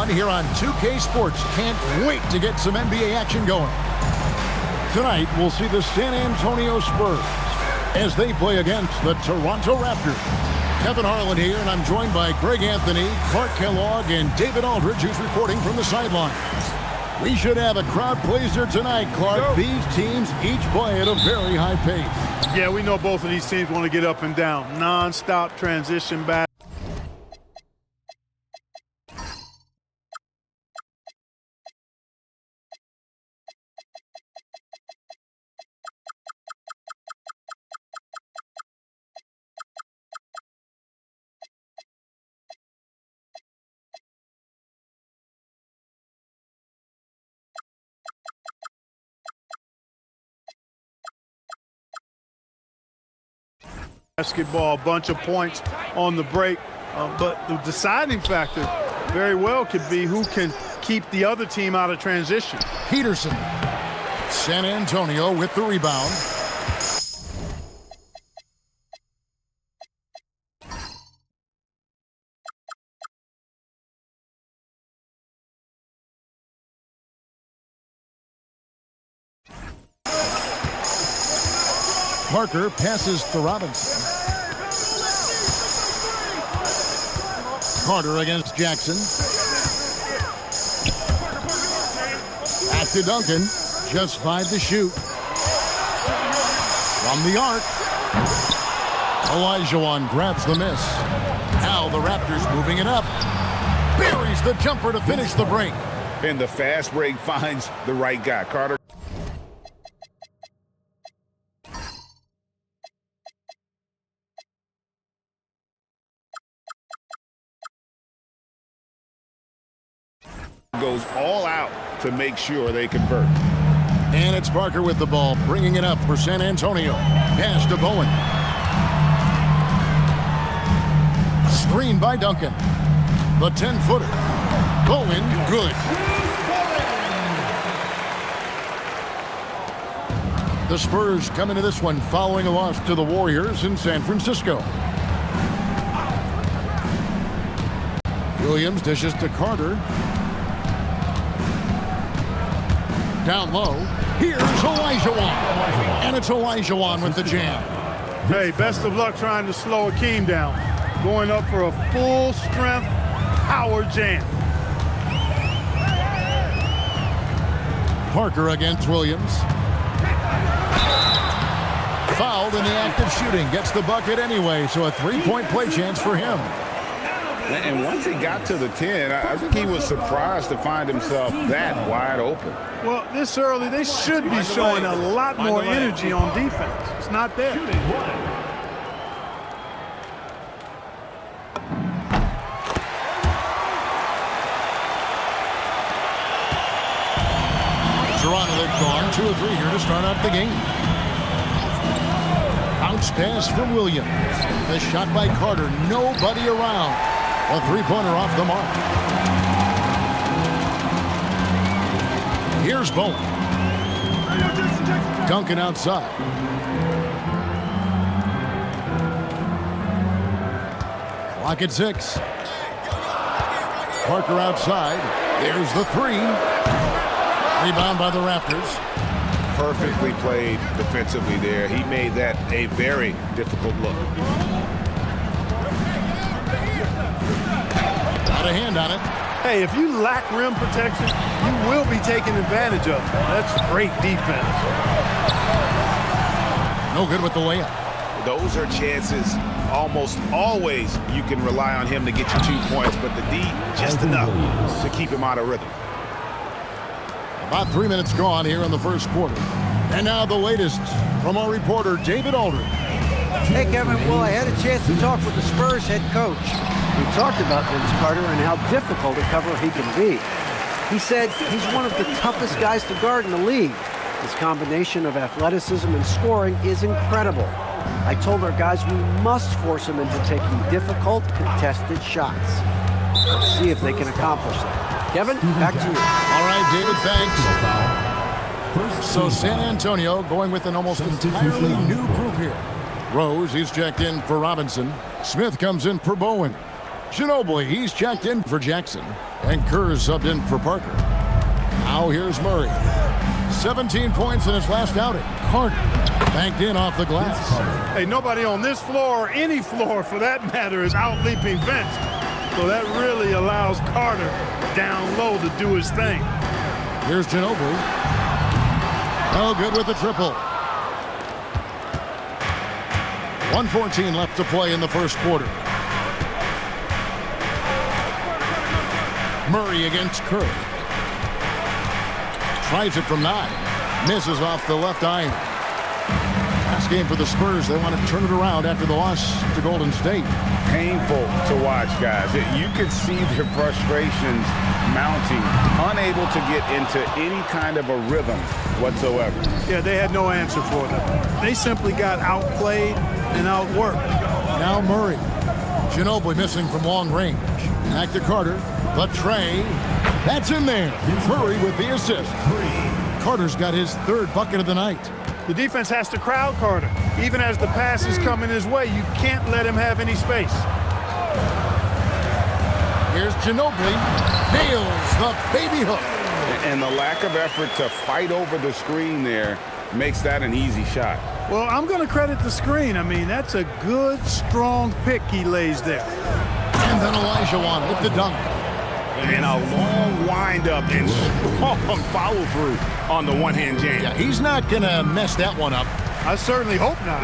1 here on 2K Sports. Can't wait to get some NBA action going. Tonight, we'll see the San Antonio Spurs as they play against the Toronto Raptors. Kevin Harlan here, and I'm joined by Greg Anthony, Clark Kellogg, and David Aldridge, who's reporting from the sideline. We should have a crowd pleaser tonight, Clark. These teams each play at a very high pace. Yeah, we know both of these teams want to get up and down. Non-stop transition back. Basketball, a bunch of points on the break, but the deciding factor very well could be who can keep the other team out of transition. Peterson. San Antonio with the rebound. Parker passes to Robinson. Carter against Jackson. Back to Duncan. Just 5 to shoot. From the arc. Olajuwon grabs the miss. Now the Raptors moving it up. Buries the jumper to finish the break. And the fast break finds the right guy. Carter. Goes all out to make sure they convert. And it's Parker with the ball, bringing it up for San Antonio. Pass to Bowen. Screen by Duncan. The 10-footer. Bowen, good. The Spurs come into this one following a loss to the Warriors in San Francisco. Williams dishes to Carter. Down low, here's Olajuwon. And it's Olajuwon with the jam. Hey, best of luck trying to slow Akeem down. Going up for a full-strength power jam. Parker against Williams. Fouled in the act of shooting. Gets the bucket anyway, so a 3-point play chance for him. And once he got to the 10, I think he was surprised to find himself that wide open. Well, this early, they should be showing a lot more energy on defense. It's not there. Toronto, they've gone 2 of 3 here to start out the game. Bounce pass from Williams. The shot by Carter. Nobody around. A 3-pointer off the mark. Here's Bowen. Duncan outside. Clock at 6. Parker outside. There's the 3. Rebound by the Raptors. Perfectly played defensively there. He made that a very difficult look. Got a hand on it. Hey, if you lack rim protection, you will be taken advantage of. That's great defense. No good with the layup. Those are chances almost always you can rely on him to get you 2 points, but the D just enough to keep him out of rhythm. About 3 minutes gone here in the first quarter. And now the latest from our reporter, David Aldridge. Hey, Kevin. Well, I had a chance to talk with the Spurs head coach. We talked about Vince Carter and how difficult a cover he can be. He said he's one of the toughest guys to guard in the league. His combination of athleticism and scoring is incredible. I told our guys we must force him into taking difficult, contested shots. Let's see if they can accomplish that. Kevin, back to you. All right, David, thanks. So San Antonio going with an almost entirely new group here. Rose, he's checked in for Robinson. Smith comes in for Bowen. Ginobili, he's checked in for Jackson. And Kerr subbed in for Parker. Now here's Murray. 17 points in his last outing. Carter banked in off the glass. Hey, nobody on this floor, or any floor for that matter, is out-leaping Vince. So that really allows Carter down low to do his thing. Here's Ginobili. Oh, good with the triple. 1:14 left to play in the first quarter. Murray against Kerr. Tries it from 9. Misses off the left iron. Last game for the Spurs. They want to turn it around after the loss to Golden State. Painful to watch, guys. You could see their frustrations mounting, unable to get into any kind of a rhythm whatsoever. Yeah, they had no answer for them. They simply got outplayed and outworked. Now Murray. Ginobili missing from long range. Back to Carter. The tray. That's in there. Murray with the assist. Carter's got his 3rd bucket of the night. The defense has to crowd Carter. Even as the pass is coming his way, you can't let him have any space. Here's Ginobili. Nails the baby hook. And the lack of effort to fight over the screen there makes that an easy shot. Well, I'm going to credit the screen. I mean, that's a good, strong pick he lays there. And then Olajuwon with the dunk. And a long wind-up and strong follow-through on the one-hand jam. Yeah, he's not going to mess that one up. I certainly hope not.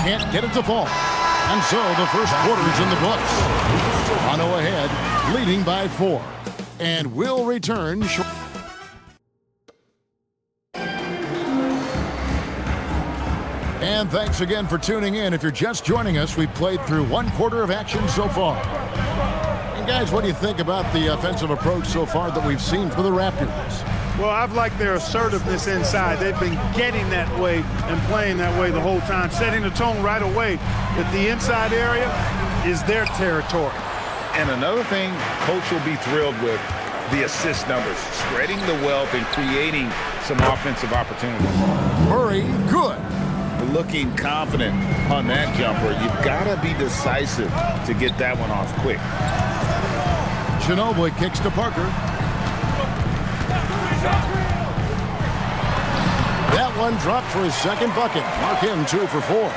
Can't get it to fall. And so the first quarter's in the books. Toronto ahead, leading by 4. And will return short. And thanks again for tuning in. If you're just joining us, we've played through 1 quarter of action so far. And guys, what do you think about the offensive approach so far that we've seen for the Raptors? Well, I've liked their assertiveness inside. They've been getting that way and playing that way the whole time, setting the tone right away that the inside area is their territory. And another thing Coach will be thrilled with, the assist numbers, spreading the wealth and creating some offensive opportunities. Murray, good. Looking confident on that jumper. You've got to be decisive to get that one off quick. Ginobili kicks to Parker. That one dropped for his 2nd bucket. Mark him 2 for 4.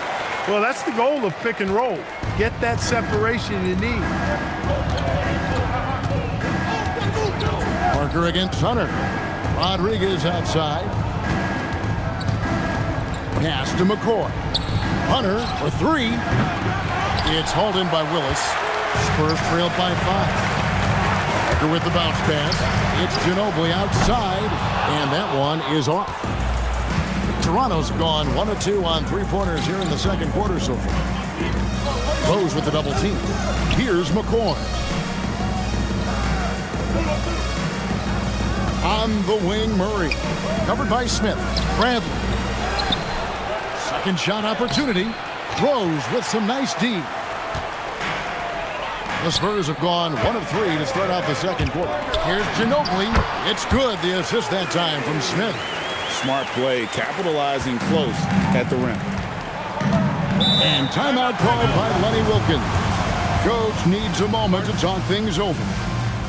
Well, that's the goal of pick and roll. Get that separation you need. Parker against Hunter. Rodriguez outside. Pass to McCoy. Hunter for 3. It's hauled in by Willis. Spurs trailed by 5. Parker with the bounce pass. It's Ginobili outside, and that one is off. Toronto's gone 1 of 2 on 3-pointers here in the second quarter so far. Rose with the double team. Here's McCoy. On the wing, Murray. Covered by Smith. Bradley. Second shot opportunity. Rose with some nice D. The Spurs have gone 1 of 3 to start out the second quarter. Here's Ginobili. It's good. The assist that time from Smith. Smart play, capitalizing close at the rim. And timeout called by Lenny Wilkins. Coach needs a moment to talk things over.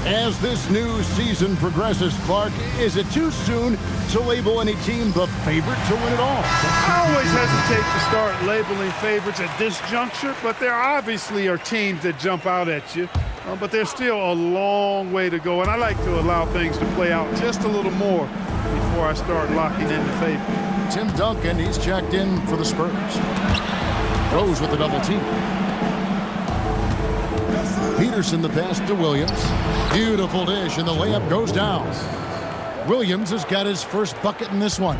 As this new season progresses, Clark, is it too soon to label any team the favorite to win it all? I always hesitate to start labeling favorites at this juncture, but there obviously are teams that jump out at you. But there's still a long way to go, and I like to allow things to play out just a little more before I start locking in the favorite. Tim Duncan, he's checked in for the Spurs. Rose with the double team. Peterson the pass to Williams. Beautiful dish, and the layup goes down. Williams has got his first bucket in this one.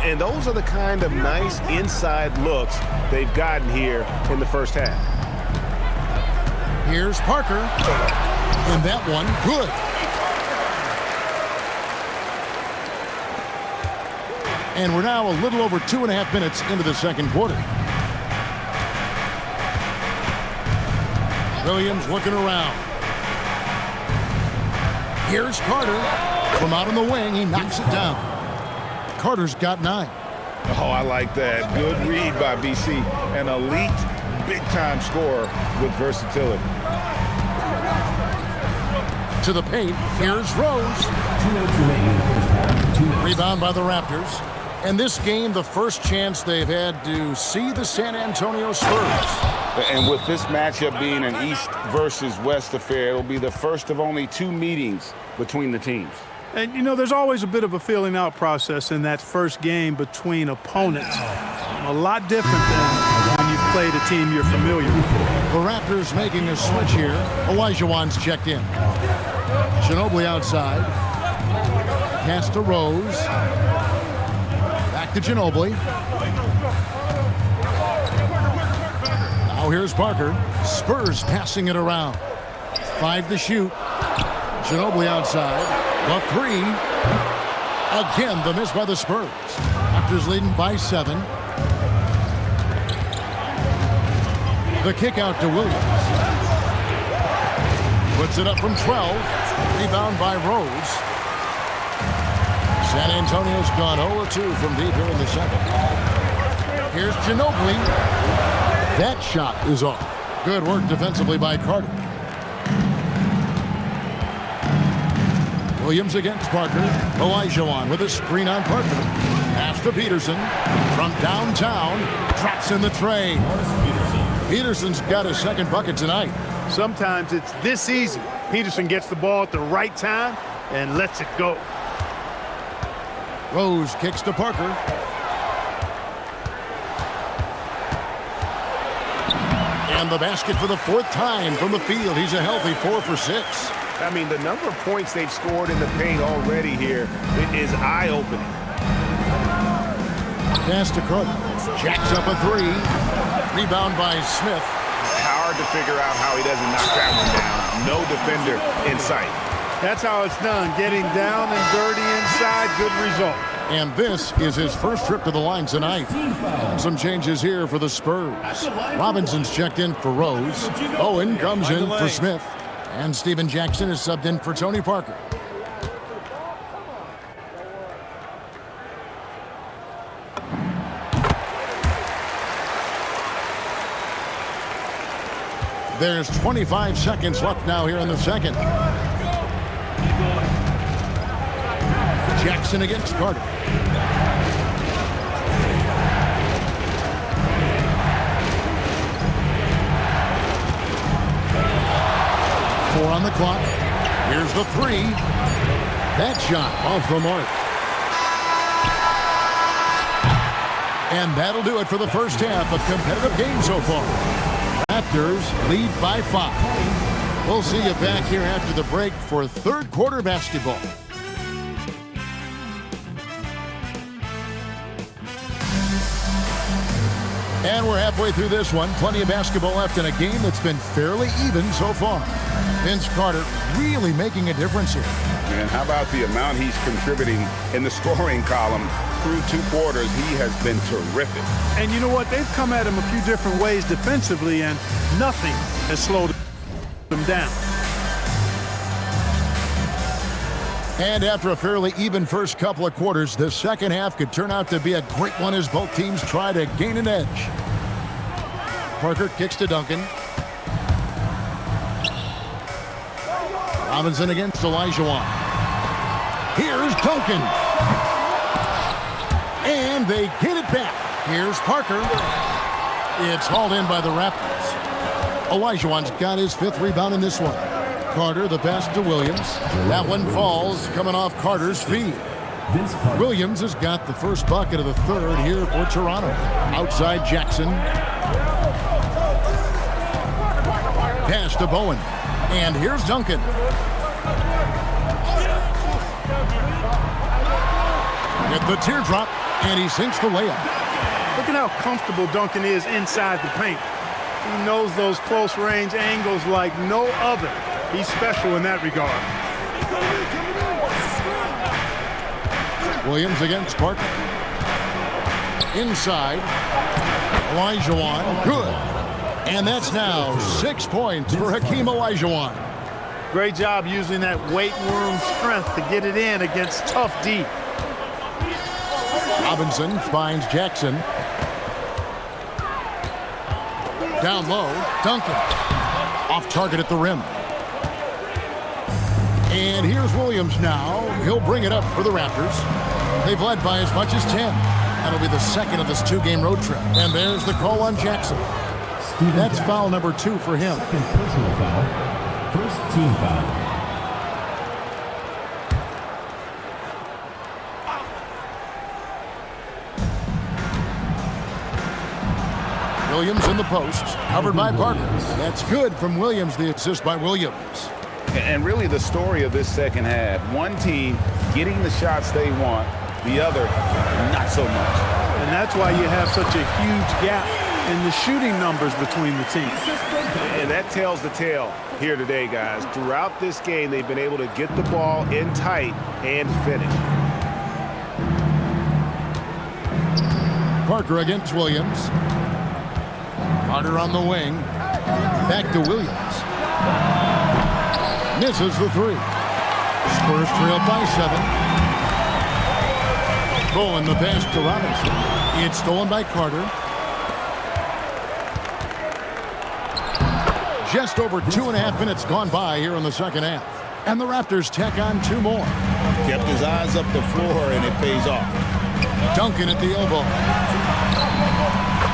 And those are the kind of nice inside looks they've gotten here in the first half. Here's Parker. And that one, good. And we're now a little over 2.5 minutes into the second quarter. Williams looking around. Here's Carter. From out on the wing, he knocks it down. Carter's got 9. Oh, I like that. Good read by BC. An elite big-time scorer with versatility. To the paint, here's Rose. Rebound by the Raptors. And this game, the first chance they've had to see the San Antonio Spurs. And with this matchup being an East versus West affair, it'll be the first of only 2 meetings between the teams. And, you know, there's always a bit of a feeling out process in that first game between opponents. A lot different than when you've played a team you're familiar with. The Raptors making a switch here. Olajuwon's checked in. Ginobili outside. Pass to Rose. Back to Ginobili. Now here's Parker. Spurs passing it around. 5 to shoot. Ginobili outside. The 3. Again, the miss by the Spurs. Raptors leading by 7. The kick out to Williams. Puts it up from 12. Rebound by Rose. San Antonio's gone 0-2 from deep here in the second. Here's Ginobili. That shot is off. Good work defensively by Carter. Williams against Parker. Olajuwon with a screen on Parker. Pass to Peterson. From downtown. Drops in the tray. Peterson's got a second bucket tonight. Sometimes it's this easy. Peterson gets the ball at the right time and lets it go. Rose kicks to Parker. And the basket for the 4th time from the field. He's a healthy 4 for 6. I mean, the number of points they've scored in the paint already here is eye-opening. Pass to Carter. Jacks up a 3. Rebound by Smith. Hard to figure out how he doesn't knock that one down. No defender in sight. That's how it's done. Getting down and dirty inside. Good result. And this is his first trip to the line tonight. And some changes here for the Spurs. Robinson's checked in for Rose. Owen comes in for Smith. And Steven Jackson is subbed in for Tony Parker. There's 25 seconds left now here in the second. Jackson against Carter. Four on the clock. Here's the 3. That shot off the mark. And that'll do it for the first half. A competitive game so far. Raptors lead by 5. We'll see you back here after the break for third quarter basketball. And we're halfway through this one. Plenty of basketball left in a game that's been fairly even so far. Vince Carter really making a difference here. And how about the amount he's contributing in the scoring column through 2 quarters? He has been terrific. And you know what? They've come at him a few different ways defensively, and nothing has slowed them down. And after a fairly even first couple of quarters, the second half could turn out to be a great one as both teams try to gain an edge. Parker kicks to Duncan. Robinson against Olajuwon. Here's Duncan. And they get it back. Here's Parker. It's hauled in by the Raptors. Olajuwon's got his 5th rebound in this one. Carter, the pass to Williams. That one falls, coming off Carter's feet. Williams has got the first bucket of the third here for Toronto. Outside Jackson. Pass to Bowen. And here's Duncan. Get the teardrop, and he sinks the layup. Look at how comfortable Duncan is inside the paint. He knows those close-range angles like no other. He's special in that regard. Williams against Parker. Inside. Olajuwon. Good. And that's now 6 points for Hakeem Olajuwon. Great job using that weight room strength to get it in against tough D. Robinson finds Jackson. Down low, Duncan. Off target at the rim. And here's Williams now. He'll bring it up for the Raptors. They've led by as much as 10. That'll be the second of this two-game road trip. And there's the call on Jackson. That's foul number 2 for him. Second personal foul. First team foul. Williams in the post, covered by Parker. That's good from Williams, the assist by Williams. And really the story of this second half, one team getting the shots they want, the other not so much. And that's why you have such a huge gap in the shooting numbers between the teams. And that tells the tale here today, guys. Throughout this game, they've been able to get the ball in tight and finish. Parker against Williams. Carter on the wing. Back to Williams. Misses the 3. Spurs trail by 7. Bowen the pass to Robinson. It's stolen by Carter. Just over 2.5 minutes gone by here in the second half. And the Raptors tack on 2 more. Kept his eyes up the floor, and it pays off. Duncan at the elbow.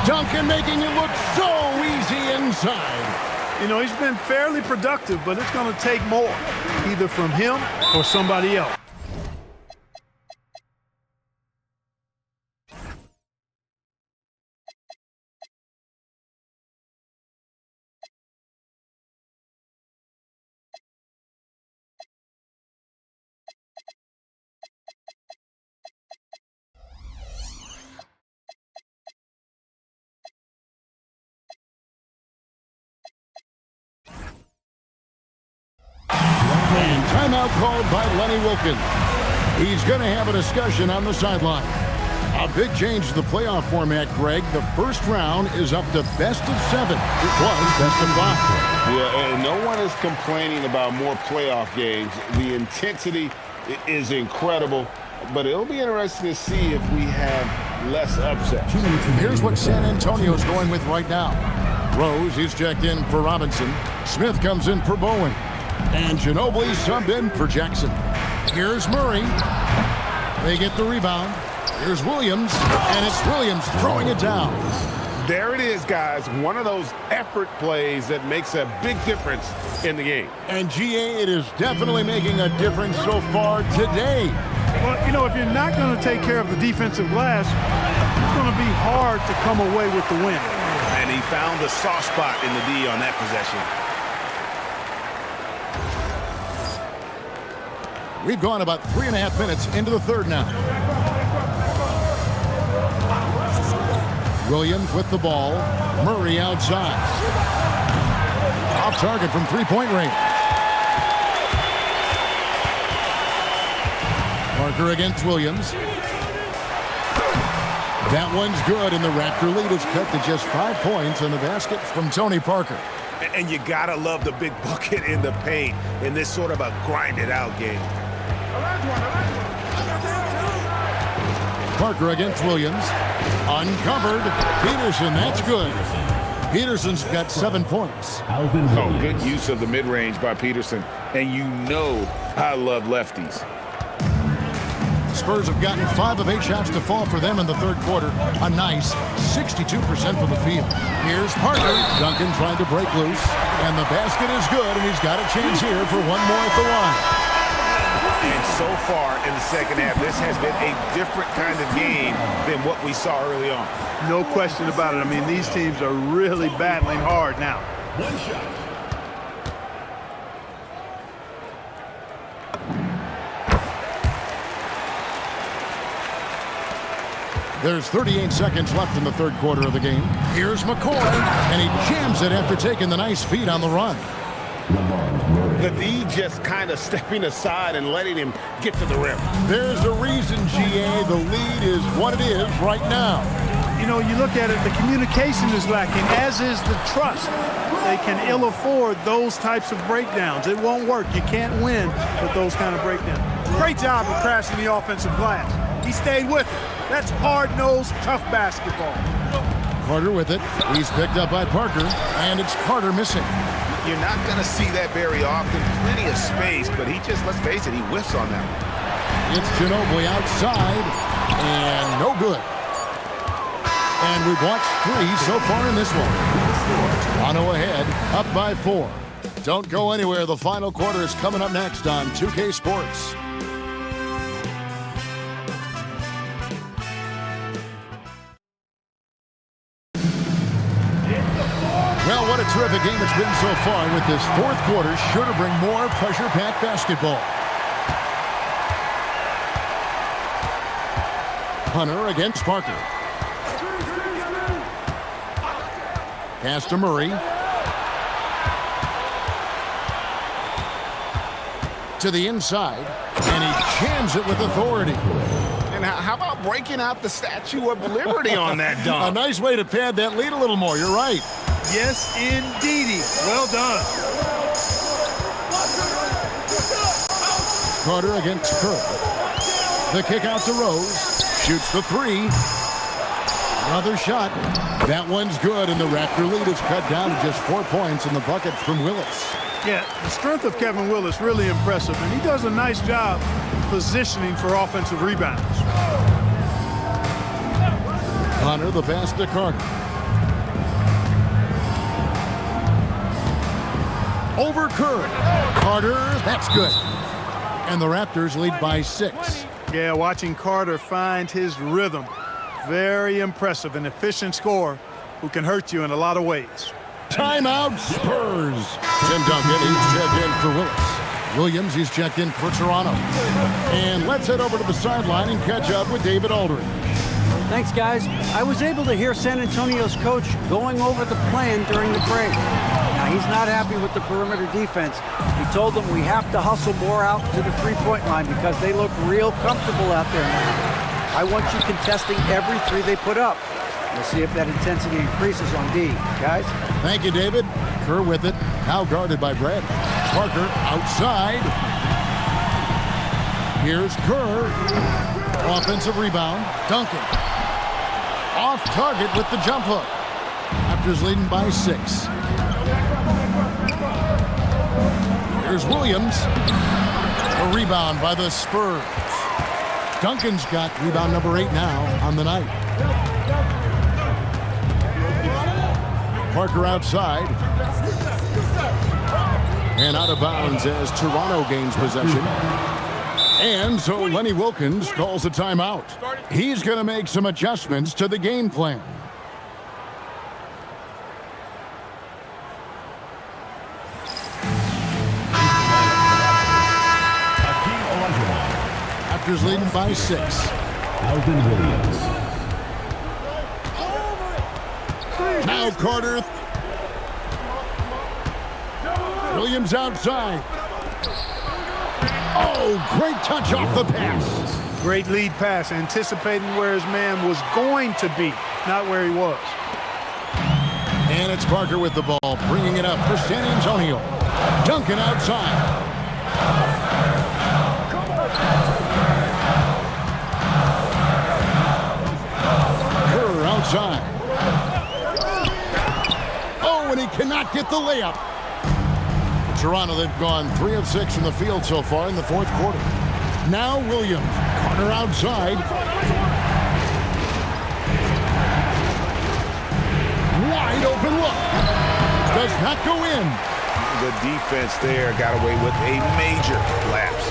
Duncan making it look so easy inside. You know, he's been fairly productive, but it's going to take more, either from him or somebody else. And timeout called by Lenny Wilkins. He's going to have a discussion on the sideline. A big change to the playoff format, Greg. The first round is up to best of 7. It was best of 5. Yeah, and no one is complaining about more playoff games. The intensity is incredible, but it'll be interesting to see if we have less upsets. Here's what San Antonio's going with right now. Rose is checked in for Robinson. Smith comes in for Bowen. And Ginobili subbed in for Jackson. Here's Murray. They get the rebound. Here's Williams, and it's Williams throwing it down. There it is, guys. One of those effort plays that makes a big difference in the game. And GA, it is definitely making a difference so far today. Well, you know, if you're not going to take care of the defensive glass, it's going to be hard to come away with the win. And he found the soft spot in the D on that possession. We've gone about 3.5 minutes into the third now. Williams with the ball. Murray outside. Off target from three-point range. Parker against Williams. That one's good, and the Raptor lead is cut to just 5 points in the basket from Tony Parker. And you gotta love the big bucket in the paint in this sort of a grinded-out game. Parker against Williams. Uncovered. Peterson, that's good. Peterson's got 7 points. Oh, good use of the mid-range by Peterson. And you know I love lefties. Spurs have gotten 5 of 8 shots to fall for them in the third quarter. A nice 62% from the field. Here's Parker. Duncan trying to break loose. And the basket is good, and he's got a chance here for one more at the line. And so far in the second half, this has been a different kind of game than what we saw early on. No question about it. I mean, these teams are really battling hard now. One shot. There's 38 seconds left in the third quarter of the game. Here's McCoy, and he jams it after taking the nice feed on the run. The D just kind of stepping aside and letting him get to the rim. There's a reason, GA. The lead is what it is right now. You know, you look at it, the communication is lacking, as is the trust. They can ill afford those types of breakdowns. It won't work. You can't win with those kind of breakdowns. Great job of crashing the offensive glass. He stayed with it. That's hard-nosed, tough basketball. Carter with it. He's picked up by Parker, and it's Carter missing. You're not going to see that very often. Plenty of space, but he just, let's face it, he whiffs on that one. It's Ginobili outside, and no good. And we've watched 3 so far in this one. Toronto ahead, up by 4. Don't go anywhere. The final quarter is coming up next on 2K Sports. Well, what a terrific game it's been so far, with this fourth quarter sure to bring more pressure-packed basketball. Hunter against Parker. Pass to Murray. To the inside, and he jams it with authority. And how about breaking out the Statue of Liberty on that dunk? A nice way to pad that lead a little more. You're right. Yes, indeedy. Well done. Carter against Kerr. The kick out to Rose. Shoots the 3. Another shot. That one's good, and the Raptor lead is cut down to just 4 points in the bucket from Willis. Yeah, the strength of Kevin Willis really impressive, and he does a nice job positioning for offensive rebounds. Hunter, the pass to Carter. Over Kerr. Carter, that's good. And the Raptors lead by 6. Yeah, watching Carter find his rhythm. Very impressive, an efficient scorer who can hurt you in a lot of ways. Timeout, Spurs. Tim Duncan, he's checked in for Willis. Williams, he's checked in for Toronto. And let's head over to the sideline and catch up with David Aldridge. Thanks, guys. I was able to hear San Antonio's coach going over the plan during the break. Now, he's not happy with the perimeter defense. He told them we have to hustle more out to the three-point line because they look real comfortable out there now. I want you contesting every 3 they put up. We'll see if that intensity increases on D. Guys? Thank you, David. Kerr with it. Now guarded by Brad. Parker outside. Here's Kerr. Offensive rebound. Duncan. Off target with the jump hook. Raptors leading by 6. Here's Williams. A rebound by the Spurs. Duncan's got rebound number 8 now on the night. Parker outside. And out of bounds as Toronto gains possession. And so Lenny Wilkins calls a timeout. He's going to make some adjustments to the game plan. Raptors leading by 6. Alvin Williams. Now Carter. Williams outside. Oh, great touch off the pass. Great lead pass, anticipating where his man was going to be, not where he was. And it's Parker with the ball, bringing it up for San Antonio. Duncan outside. Kerr outside. Oh, and he cannot get the layup. Toronto, they've gone 3 of 6 from the field so far in the fourth quarter. Now Williams. Carter outside. Wide open look. Does not go in. The defense there got away with a major lapse.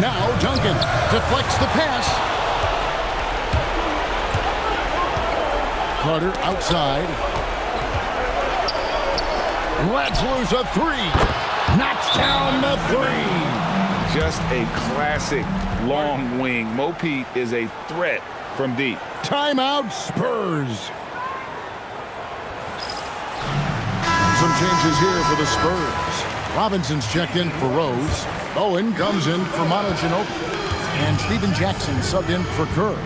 Now Duncan deflects the pass. Carter outside. Let's lose a 3. Knocks down the 3. Just a classic long wing. Mo Pete is a threat from deep. Timeout, Spurs. Some changes here for the Spurs. Robinson's checked in for Rose. Bowen comes in for Ginobili. And Steven Jackson subbed in for Kerr.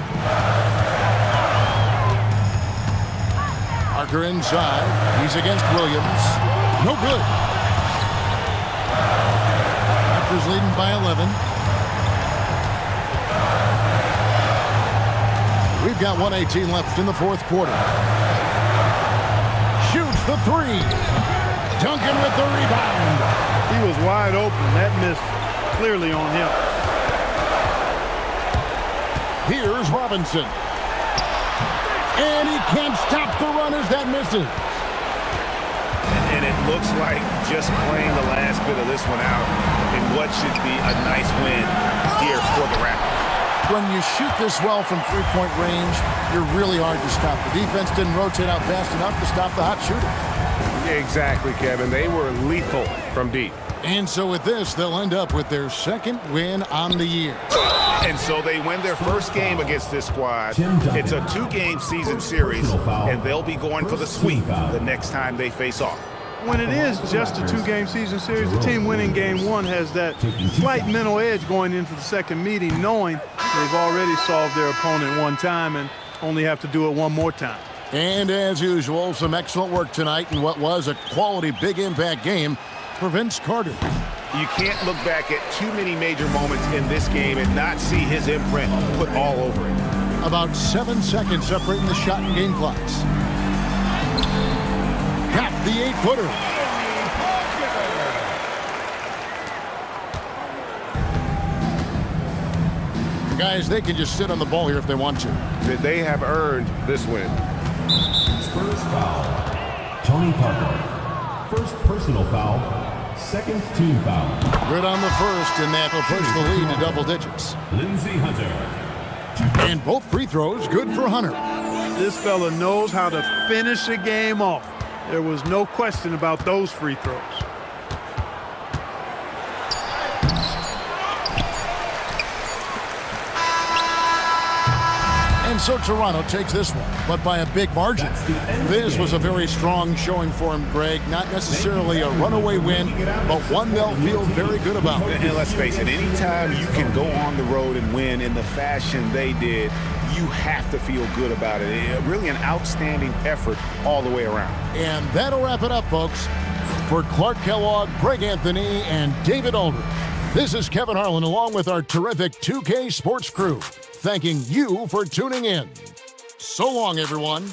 Parker inside. He's against Williams. No good. Raptors leading by 11. We've got 1:18 left in the fourth quarter. Shoots the three. Duncan with the rebound. He was wide open. That missed clearly on him. Here's Robinson. And he can't stop the run as that misses. And it looks like just playing the last bit of this one out in what should be a nice win here for the Raptors. When you shoot this well from three-point range, you're really hard to stop. The defense didn't rotate out fast enough to stop the hot shooter. Exactly, Kevin. They were lethal from deep. And so with this, they'll end up with their second win on the year. And so they win their first game against this squad. It's a 2-game season series, and they'll be going for the sweep the next time they face off. When it is just a 2-game season series, the team winning game 1 has that slight mental edge going into the second meeting, knowing they've already solved their opponent one time and only have to do it one more time. And as usual, some excellent work tonight in what was a quality big impact game for Vince Carter. You can't look back at too many major moments in this game and not see his imprint put all over it. About 7 seconds separating the shot and game clocks. Got the 8-footer. The guys, they can just sit on the ball here if they want to. They have earned this win. Spurs foul. Tony Parker. First personal foul. Second team foul. Good on the first, and that will push the lead to double digits. Lindsey Hunter. And both free throws good for Hunter. This fella knows how to finish a game off. There was no question about those free throws. And so Toronto takes this one, but by a big margin. This was a very strong showing for him, Greg. Not necessarily a runaway win, but one they'll feel very good about. And let's face it, anytime you can go on the road and win in the fashion they did, you have to feel good about it. Really an outstanding effort all the way around. And that'll wrap it up, folks. For Clark Kellogg, Greg Anthony, and David Aldridge, this is Kevin Harlan along with our terrific 2K Sports crew, thanking you for tuning in. So long, everyone.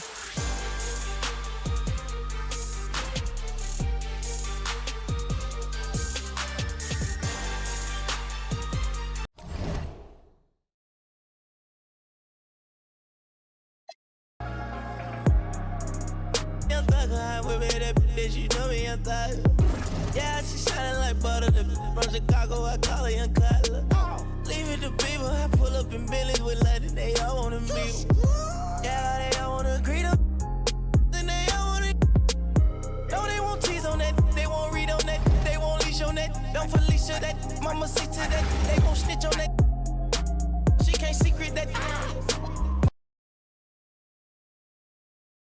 Yeah, she shining like butter. From Chicago, I call her young Cutler. Leave it to people. I pull up in Billy's with London. They all wanna meet. Yeah, they all wanna greet them. Then they all wanna. No, they won't tease on that. They won't read on that. They won't leash on that. Don't Felicia that. Mama see to that. They won't.